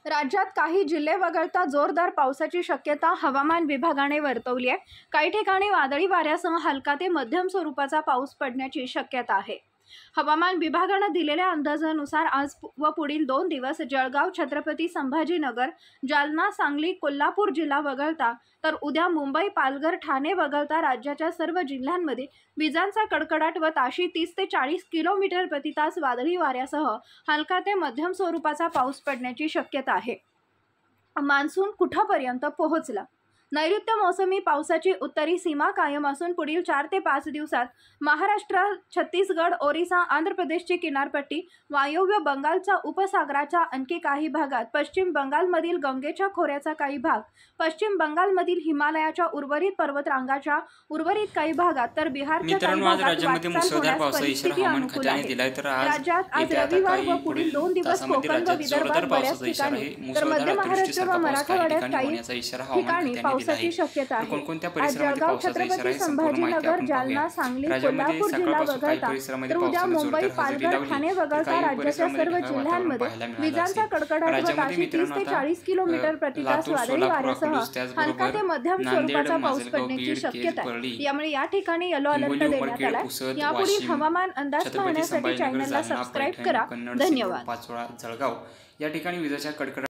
राज्यात काही जिल्हे वगळता जोरदार पावसाची शक्यता हवामान विभागाने वर्तवली आहे। काही ठिकाणी वादळी वाऱ्यासह हलका ते मध्यम स्वरूपाचा पाऊस पडण्याची शक्यता आहे। हवामान विभागाने दिलेल्या अंदाजानुसार आज व पुढील 2 दिवस जळगाव, छत्रपती संभाजीनगर, जालना, सांगली, कोल्हापूर जिल्हा वगळता तर उद्या मुंबई, पालघर, ठाणे वगळता राज्याच्या सर्व जिल्ह्यांमध्ये विजांचा कडकडाट व ताशी 30 ते 40 किलोमीटर प्रति तास वादळी वाऱ्यासह हलका ते मध्यम स्वरूपाचा पाऊस पडण्याची शक्यता आहे। मान्सून कुठपर्यंत पोहोचला? नैऋत्य मोसमी पावसाची उत्तरी सीमा कायम असून पुढील 4 ते 5 दिवसात महाराष्ट्र, छत्तीसगड, ओरिसा, आंध्र प्रदेशची किनारपट्टी, वायव्य बंगालच्या उपसागराच्या आणखी काही भागात, पश्चिम बंगालमधील गंगेच्या खोऱ्याचा काही भाग, पश्चिम बंगालमधील हिमालयाच्या उर्वरित पर्वतरांगाच्या उर्वरित काही भागात तर बिहारच्या काही भागात राज्यात आज रविवार व पुढील 2 दिवस कोकण व विदर्भात बऱ्याच ठिकाणी तर मध्य महाराष्ट्र व मराठवाड्यात काही ठिकाणी पावसाची शक्यता आहे। आज जळगाव, छत्रपती संभाजीनगर, जालना, सांगली, कोल्हापूर जिल्हा वगळता तर उद्या मुंबई, पालघर, ठाणे वगळता राज्याच्या सर्व जिल्ह्यांमध्ये विजांचा कडकडाट व ताशी 30 ते 40 किलोमीटर प्रति तास वादळी वाऱ्यासह हलका ते मध्यम स्वरूपाचा पाऊस पडण्याची शक्यता आहे। यामुळे या ठिकाणी येलो अलर्ट देण्यात आला आहे। यापुढील हवामान अंदाज पाहण्यासाठी चॅनलला सबस्क्राइब करा। धन्यवाद। जळगाव या ठिकाणी विजांच्या कडकडाट